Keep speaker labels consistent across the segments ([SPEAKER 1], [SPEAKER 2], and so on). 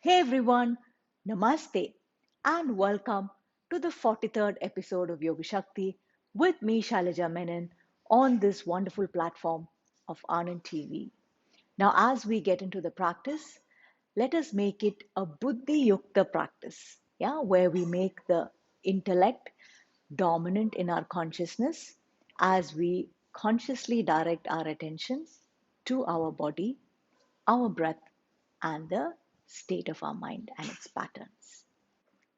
[SPEAKER 1] Hey everyone, Namaste and welcome to the 43rd episode of Yoga Shakti with me Shailaja Menon on this wonderful platform of Anand TV. Now as we get into the practice, let us make it a Buddhi Yukta practice, where we make the intellect dominant in our consciousness as we consciously direct our attention to our body, our breath, and the state of our mind and its patterns.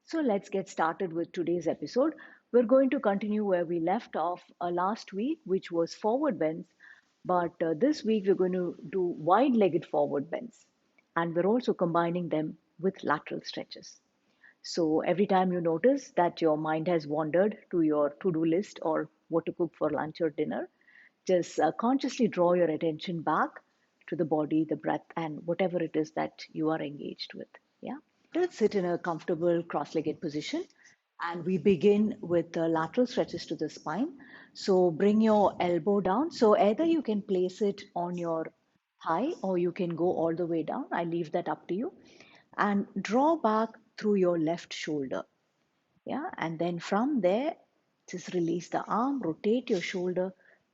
[SPEAKER 1] So let's get started with today's episode. We're going to continue where we left off last week, which was forward bends. But this week we're going to do wide legged forward bends. And we're also combining them with lateral stretches. So every time you notice that your mind has wandered to your to do list or what to cook for lunch or dinner, just consciously draw your attention back to the body, the breath, and whatever it is that you are engaged with. Yeah. Let's sit in a comfortable cross-legged position and we begin with the lateral stretches to the spine. So bring your elbow down. So either you can place it on your thigh or you can go all the way down. I leave that up to you. And draw back through your left shoulder. Yeah. And then from there, just release the arm, rotate your shoulder,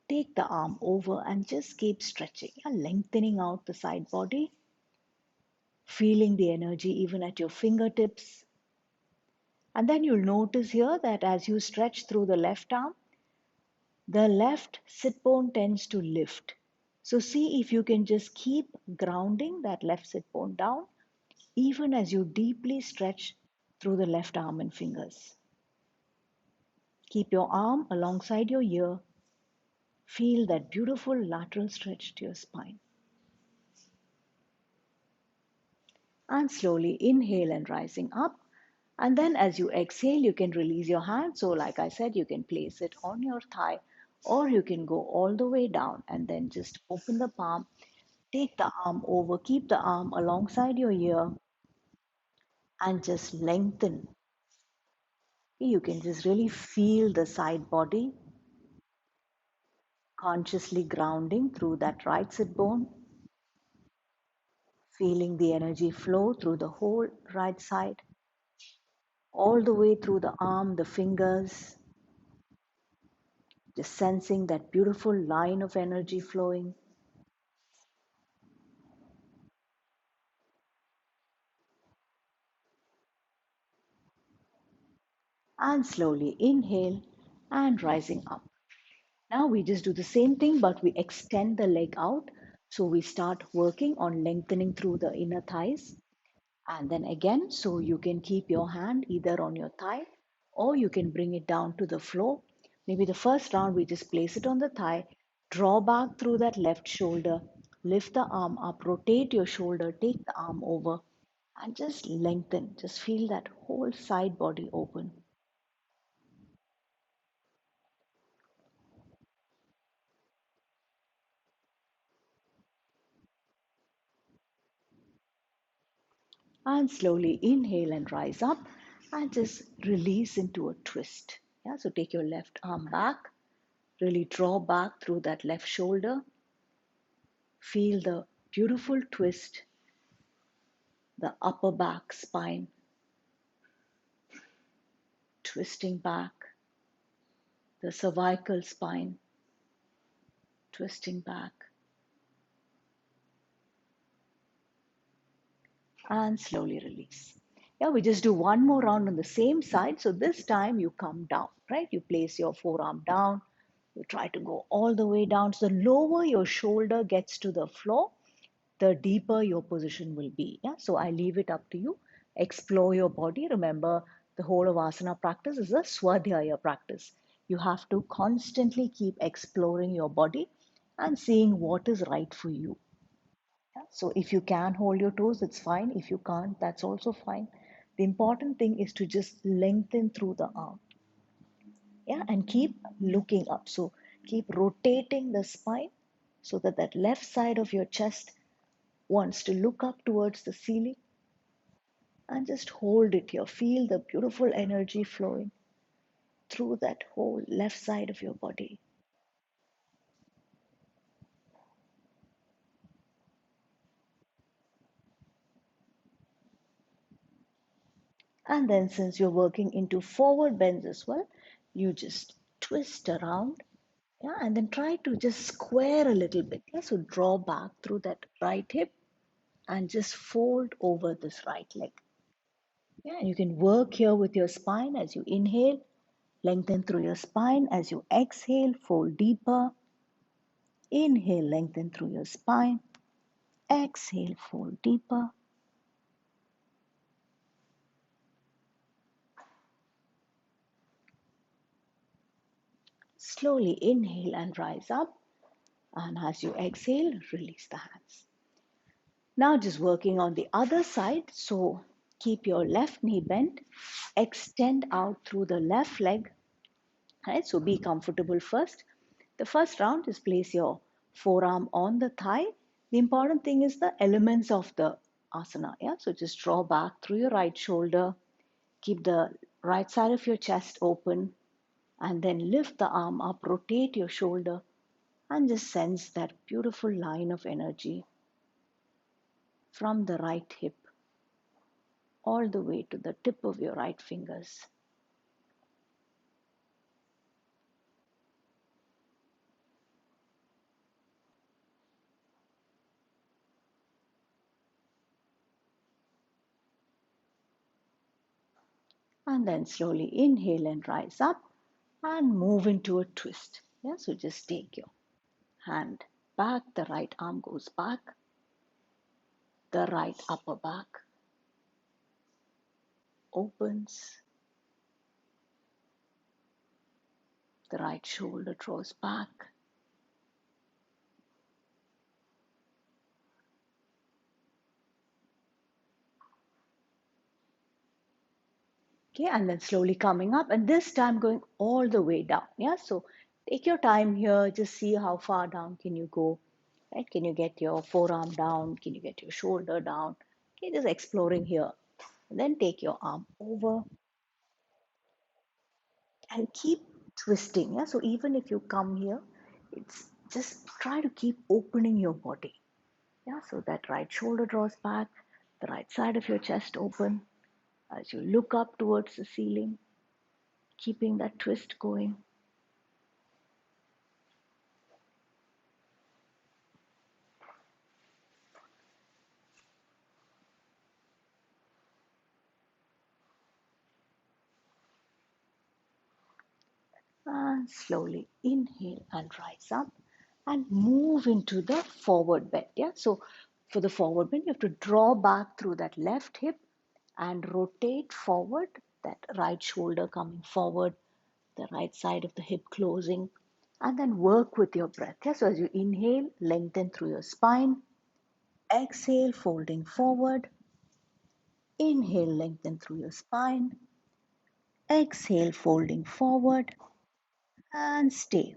[SPEAKER 1] take the arm over and just keep stretching. Yeah? Lengthening out the side body, feeling the energy even at your fingertips. And then you'll notice here that as you stretch through the left arm, the left sit bone tends to lift. So see if you can just keep grounding that left sit bone down, even as you deeply stretch through the left arm and fingers. Keep your arm alongside your ear. Feel that beautiful lateral stretch to your spine. And slowly inhale and rising up. And then as you exhale, you can release your hand. So like I said, you can place it on your thigh or you can go all the way down and then just open the palm, take the arm over, keep the arm alongside your ear and just lengthen. You can just really feel the side body consciously grounding through that right sit bone, feeling the energy flow through the whole right side, all the way through the arm, the fingers, just sensing that beautiful line of energy flowing. And slowly inhale and rising up. Now we just do the same thing, but we extend the leg out. So we start working on lengthening through the inner thighs. And then again, so you can keep your hand either on your thigh or you can bring it down to the floor. Maybe the first round, we just place it on the thigh, draw back through that left shoulder, lift the arm up, rotate your shoulder, take the arm over, and just lengthen. Just feel that whole side body open. And slowly inhale and rise up and just release into a twist. Yeah, so take your left arm back, really draw back through that left shoulder. Feel the beautiful twist, the upper back spine twisting back, the cervical spine twisting back, and slowly release. Yeah, we just do one more round on the same side. So this time you come down, right? You place your forearm down. You try to go all the way down. So the lower your shoulder gets to the floor, the deeper your position will be. Yeah, so I leave it up to you. Explore your body. Remember, the whole of asana practice is a swadhyaya practice. You have to constantly keep exploring your body and seeing what is right for you. Yeah? So if you can hold your toes, it's fine. If you can't, that's also fine. The important thing is to just lengthen through the arm. Yeah, and keep looking up. So keep rotating the spine so that that left side of your chest wants to look up towards the ceiling and just hold it here. Feel the beautiful energy flowing through that whole left side of your body. And then since you're working into forward bends as well, you just twist around. Yeah, and then try to just square a little bit. Yeah, so draw back through that right hip and just fold over this right leg. Yeah, you can work here with your spine as you inhale, lengthen through your spine as you exhale, fold deeper. Inhale, lengthen through your spine. Exhale, fold deeper. Slowly inhale and rise up. And as you exhale, release the hands. Now just working on the other side. So keep your left knee bent. Extend out through the left leg. Right, so be comfortable first. The first round is place your forearm on the thigh. The important thing is the elements of the asana. Yeah, so just draw back through your right shoulder. Keep the right side of your chest open and then lift the arm up, rotate your shoulder and just sense that beautiful line of energy from the right hip all the way to the tip of your right fingers. And then slowly inhale and rise up and move into a twist. Yeah, so just take your hand back, the right arm goes back, the right upper back opens, the right shoulder draws back. Okay, and then slowly coming up, and this time going all the way down. Yeah, so take your time here, just see how far down can you go. Right? Can you get your forearm down? Can you get your shoulder down? Okay, just exploring here. And then take your arm over and keep twisting. Yeah, so even if you come here, it's just try to keep opening your body. Yeah, so that right shoulder draws back, the right side of your chest open as you look up towards the ceiling, keeping that twist going. And slowly inhale and rise up and move into the forward bend. Yeah, so for the forward bend, you have to draw back through that left hip and rotate forward, that right shoulder coming forward, the right side of the hip closing, and then work with your breath. Yeah, so as you inhale, lengthen through your spine, exhale, folding forward, inhale, lengthen through your spine, exhale, folding forward, and stay.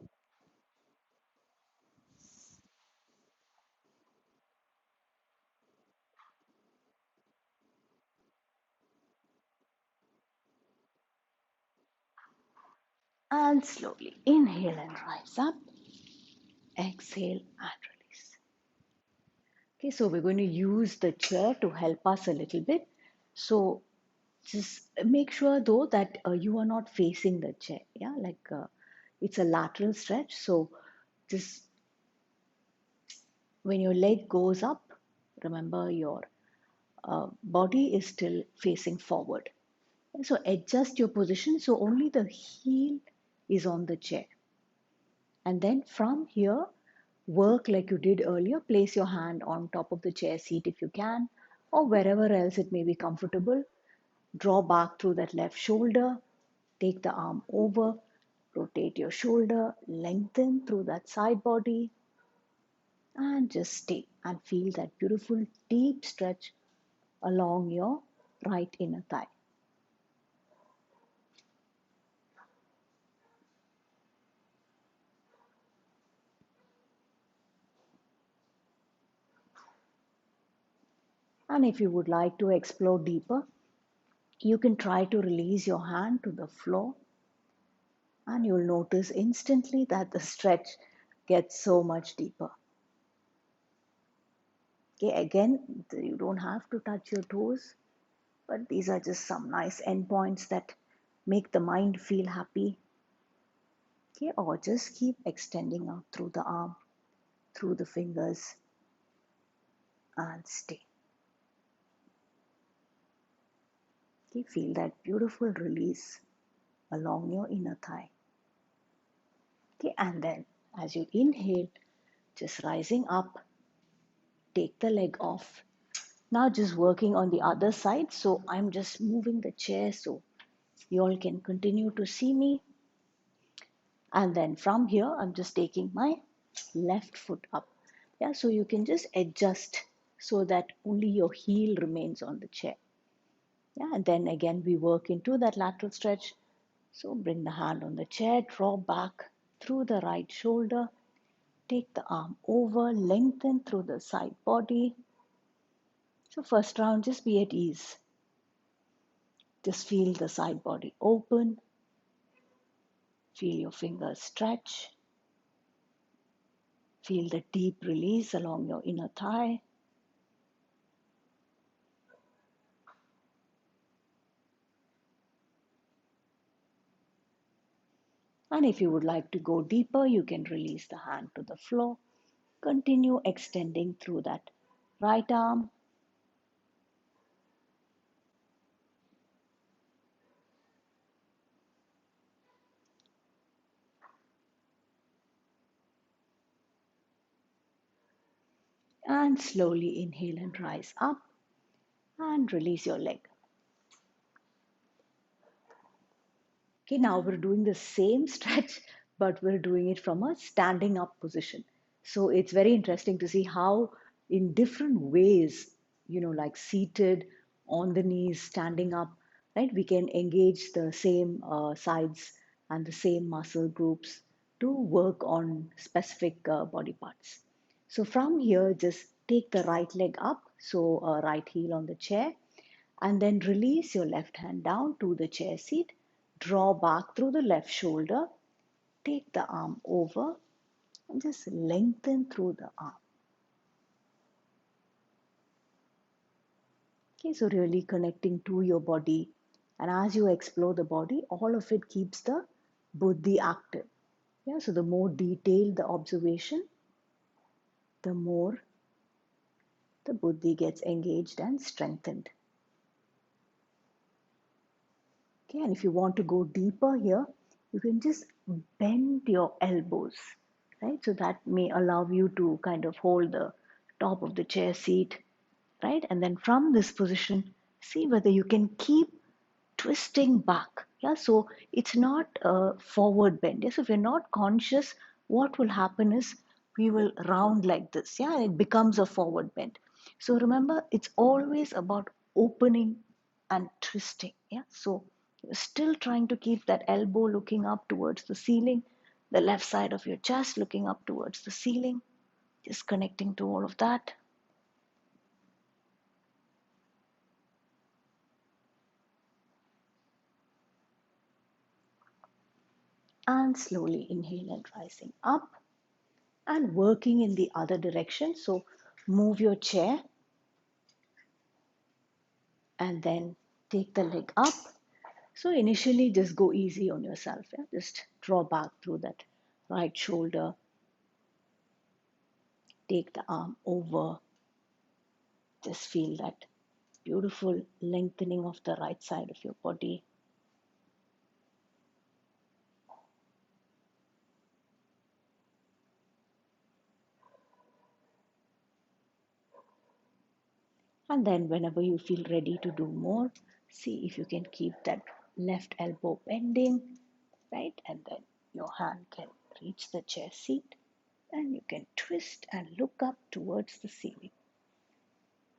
[SPEAKER 1] And slowly inhale and rise up, exhale and release. Okay, so we're going to use the chair to help us a little bit. So just make sure though that you are not facing the chair. Yeah, like it's a lateral stretch. So just when your leg goes up, remember your body is still facing forward. And so adjust your position so only the heel is on the chair. And then from here, work like you did earlier. Place your hand on top of the chair seat if you can, or wherever else it may be comfortable. Draw back through that left shoulder. Take the arm over. Rotate your shoulder. Lengthen through that side body. And just stay and feel that beautiful deep stretch along your right inner thigh. And if you would like to explore deeper, you can try to release your hand to the floor and you'll notice instantly that the stretch gets so much deeper. Okay, again, you don't have to touch your toes. But these are just some nice endpoints that make the mind feel happy. Okay, or just keep extending out through the arm, through the fingers, and stay. Okay, feel that beautiful release along your inner thigh. Okay, and then as you inhale, just rising up, take the leg off. Now just working on the other side. So I'm just moving the chair so you all can continue to see me. And then from here, I'm just taking my left foot up. Yeah, so you can just adjust so that only your heel remains on the chair. Yeah, and then again, we work into that lateral stretch. So bring the hand on the chair, draw back through the right shoulder, take the arm over, lengthen through the side body. So first round, just be at ease. Just feel the side body open. Feel your fingers stretch. Feel the deep release along your inner thigh. And if you would like to go deeper, you can release the hand to the floor. Continue extending through that right arm. And slowly inhale and rise up. And release your leg. Okay, now we're doing the same stretch, but we're doing it from a standing up position. So it's very interesting to see how, in different ways, like seated, on the knees, standing up, right, we can engage the same sides and the same muscle groups to work on specific body parts. So from here, just take the right leg up, so right heel on the chair, and then release your left hand down to the chair seat. Draw back through the left shoulder. Take the arm over and just lengthen through the arm. Okay, so really connecting to your body. And as you explore the body, all of it keeps the buddhi active. Yeah, so the more detailed the observation, the more the buddhi gets engaged and strengthened. Okay, and if you want to go deeper here, you can just bend your elbows, right? So that may allow you to kind of hold the top of the chair seat, right? And then from this position, see whether you can keep twisting back. Yeah, so it's not a forward bend. Yes, if we're not conscious, what will happen is we will round like this. Yeah, and it becomes a forward bend. So remember, it's always about opening and twisting. Yeah, so you're still trying to keep that elbow looking up towards the ceiling, the left side of your chest looking up towards the ceiling, just connecting to all of that. And slowly inhale and rising up and working in the other direction. So move your chair and then take the leg up. So initially just go easy on yourself. Yeah? Just draw back through that right shoulder. Take the arm over. Just feel that beautiful lengthening of the right side of your body. And then whenever you feel ready to do more, see if you can keep that left elbow bending, right? And then your hand can reach the chair seat and you can twist and look up towards the ceiling.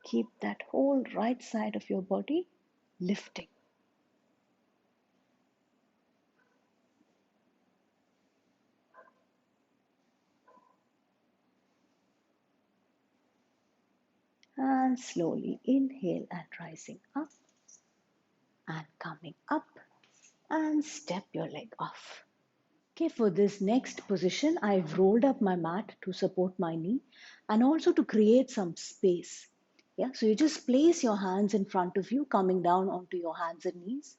[SPEAKER 1] Keep that whole right side of your body lifting. And slowly inhale and rising up and coming up and step your leg off. Okay, for this next position, I've rolled up my mat to support my knee and also to create some space.
[SPEAKER 2] Yeah, so you just place your hands in front of you, coming down onto your hands and knees,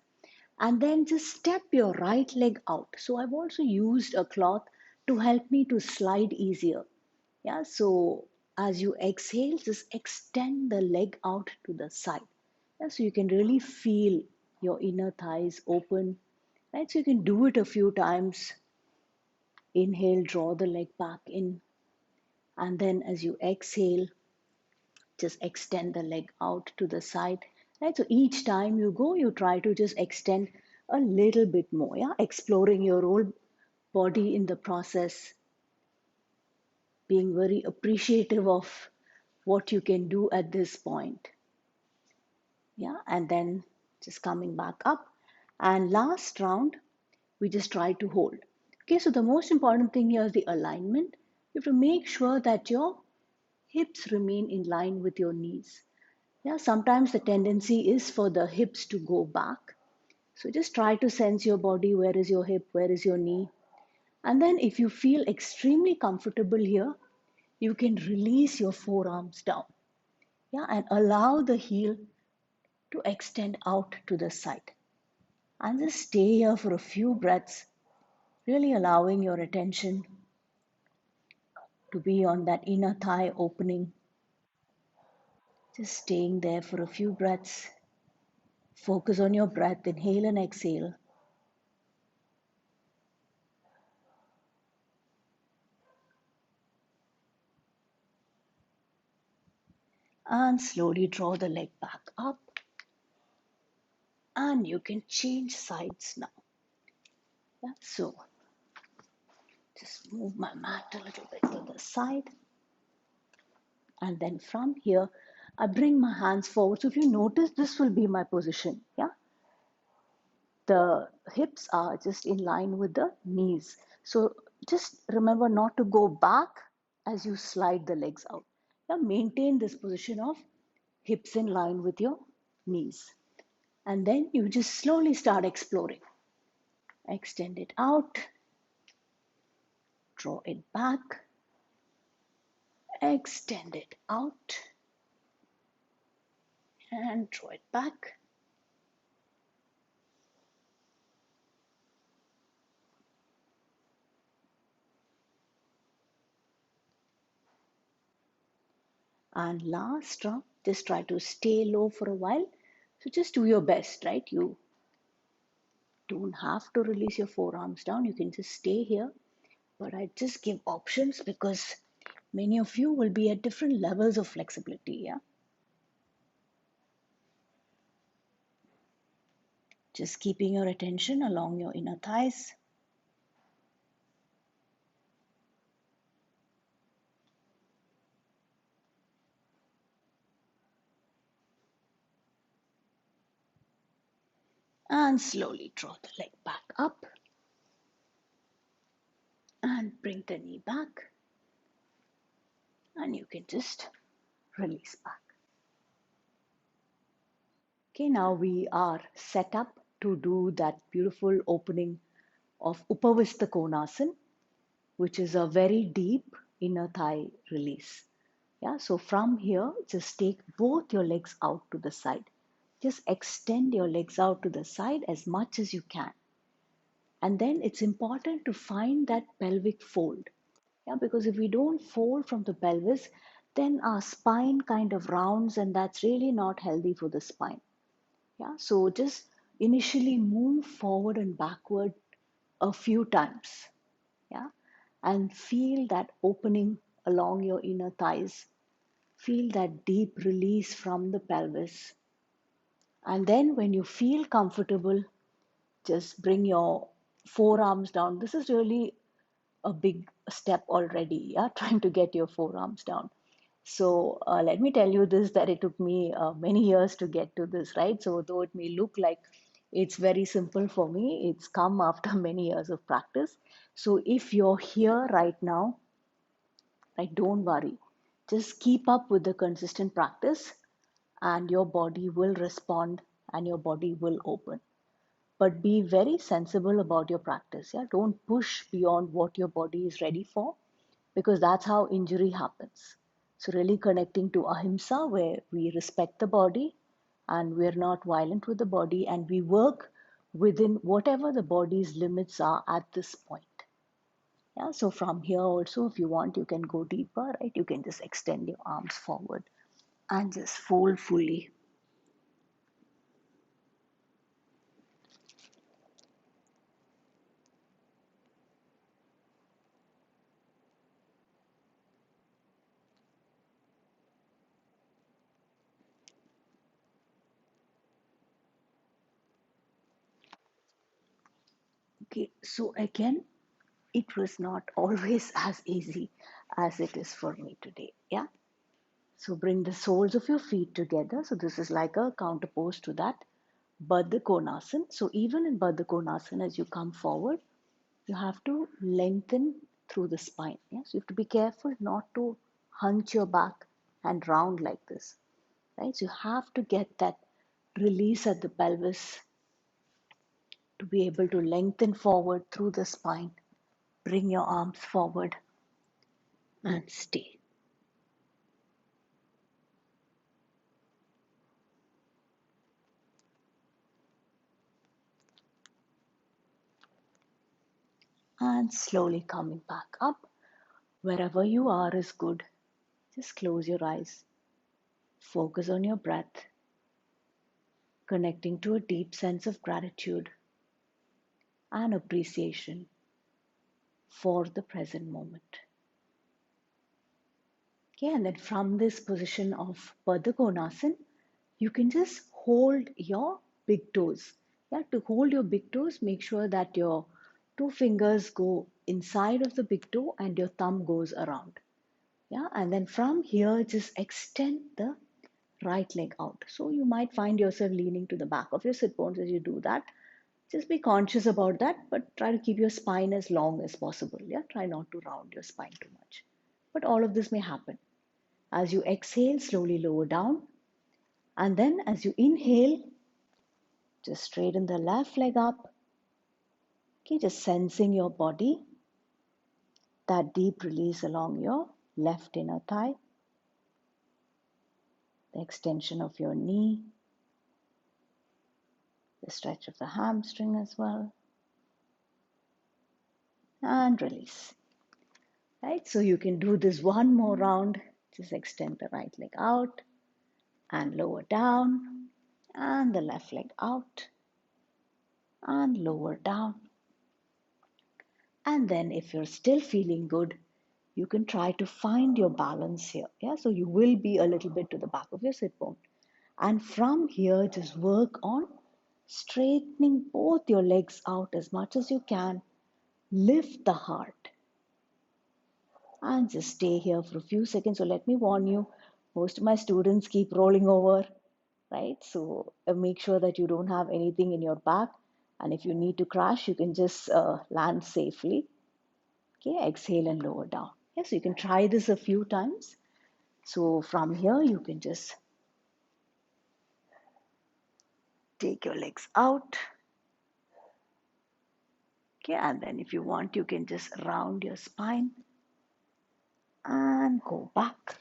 [SPEAKER 2] and then just step your right leg out. So I've also used a cloth to help me to slide easier. Yeah, so as you exhale, just extend the leg out to the side. Yeah, so you can really feel your inner thighs open, right? So you can do it a few times. Inhale, draw the leg back in, and then as you exhale, just extend the leg out to the side, right? So each time you go, you try to just extend a little bit more, yeah, exploring your whole body in the process, being very appreciative of what you can do at this point, yeah, and then just coming back up. And last round, we just try to hold. Okay, so the most important thing here is the alignment. You have to make sure that your hips remain in line with your knees. Yeah, sometimes the tendency is for the hips to go back. So just try to sense your body. Where is your hip? Where is your knee? And then if you feel extremely comfortable here, you can release your forearms down. Yeah, and allow the heel to extend out to the side. And just stay here for a few breaths, really allowing your attention to be on that inner thigh opening. Just staying there for a few breaths. Focus on your breath, inhale and exhale. And slowly draw the leg back up, and you can change sides now. Yeah, so just move my mat a little bit to the side, and then from here I bring my hands forward. So if you notice, this will be my position. Yeah, the hips are just in line with the knees. So just remember not to go back as you slide the legs out. Yeah, maintain this position of hips in line with your knees, and then you just slowly start exploring. Extend it out, draw it back, extend it out, and draw it back. And last draw, just try to stay low for a while. So just do your best, right? You don't have to release your forearms down. You can just stay here. But I just give options because many of you will be at different levels of flexibility. Yeah. Just keeping your attention along your inner thighs. And slowly draw the leg back up and bring the knee back. And you can just release back. Okay, now we are set up to do that beautiful opening of Upavistha Konasana, which is a very deep inner thigh release. Yeah, so from here, just take both your legs out to the side. Just extend your legs out to the side as much as you can. And then it's important to find that pelvic fold. Yeah, because if we don't fold from the pelvis, then our spine kind of rounds, and that's really not healthy for the spine. Yeah, so just initially move forward and backward a few times. Yeah, and feel that opening along your inner thighs. Feel that deep release from the pelvis. And then when you feel comfortable, just bring your forearms down. This is really a big step already, yeah, trying to get your forearms down. So let me tell you this, that it took me many years to get to this, right? So though it may look like it's very simple for me, it's come after many years of practice. So if you're here right now, right, don't worry. Just keep up with the consistent practice and your body will respond and your body will open. But be very sensible about your practice. Yeah, don't push beyond what your body is ready for because that's how injury happens. So, really connecting to ahimsa, where we respect the body and we're not violent with the body, and we work within whatever the body's limits are at this point. Yeah, so from here also, if you want, you can go deeper, right? You can just extend your arms forward and just fold fully. Okay, so again, it was not always as easy as it is for me today. Yeah. So bring the soles of your feet together. So this is like a counterpose to that Baddha Konasana. So even in Baddha Konasana, as you come forward, you have to lengthen through the spine. Yeah? So you have to be careful not to hunch your back and round like this. Right? So you have to get that release at the pelvis to be able to lengthen forward through the spine. Bring your arms forward and stay. And slowly coming back up. Wherever you are is good. Just close your eyes. Focus on your breath, connecting to a deep sense of gratitude and appreciation for the present moment. Okay, and then from this position of Baddha Konasana, you can just hold your big toes. Yeah, to hold your big toes, make sure that your two fingers go inside of the big toe and your thumb goes around. Yeah, and then from here, just extend the right leg out. So you might find yourself leaning to the back of your sit bones as you do that. Just be conscious about that, but try to keep your spine as long as possible. Yeah, try not to round your spine too much. But all of this may happen. As you exhale, slowly lower down. And then as you inhale, just straighten the left leg up. Okay, just sensing your body, that deep release along your left inner thigh, the extension of your knee, the stretch of the hamstring as well, and release. Right, so you can do this one more round. Just extend the right leg out and lower down, and the left leg out and lower down. And then if you're still feeling good, you can try to find your balance here. Yeah, so you will be a little bit to the back of your sit bone. And from here, just work on straightening both your legs out as much as you can. Lift the heart and just stay here for a few seconds. So let me warn you, most of my students keep rolling over, right? So make sure that you don't have anything in your back. And if you need to crash, you can just land safely. Okay, exhale and lower down. Yes, you can try this a few times. So from here, you can just take your legs out. Okay, and then if you want, you can just round your spine and go back.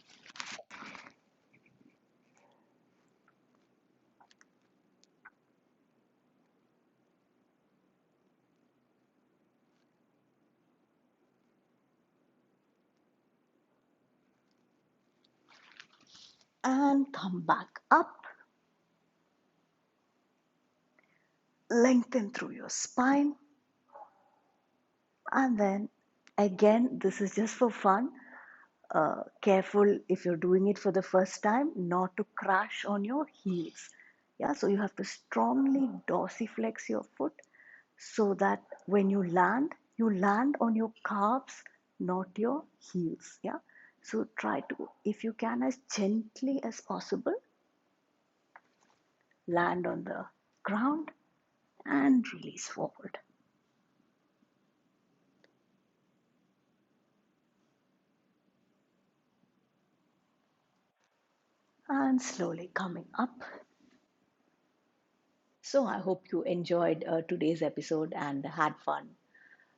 [SPEAKER 2] And come back up. Lengthen through your spine. And then again, this is just for fun. Careful if you're doing it for the first time not to crash on your heels. Yeah, so you have to strongly dorsiflex your foot so that when you land on your calves, not your heels. Yeah, so try to, if you can, as gently as possible, land on the ground and release forward. And slowly coming up. So I hope you enjoyed today's episode and had fun.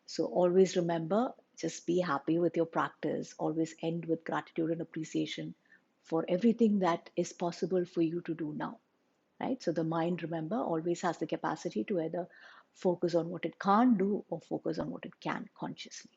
[SPEAKER 2] So always remember,
[SPEAKER 1] Just be happy with your practice. Always end with gratitude and appreciation for everything that is possible for you to do now, right? So the mind, remember, always has the capacity to either focus on what it can't do or focus on what it can consciously.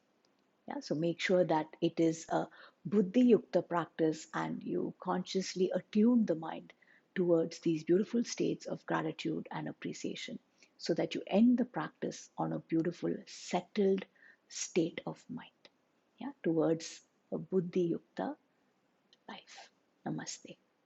[SPEAKER 1] Yeah, so make sure that it is a buddhi yukta practice and you consciously attune the mind towards these beautiful states of gratitude and appreciation so that you end the practice on a beautiful settled state of mind, yeah, towards a buddhi yukta life. Namaste.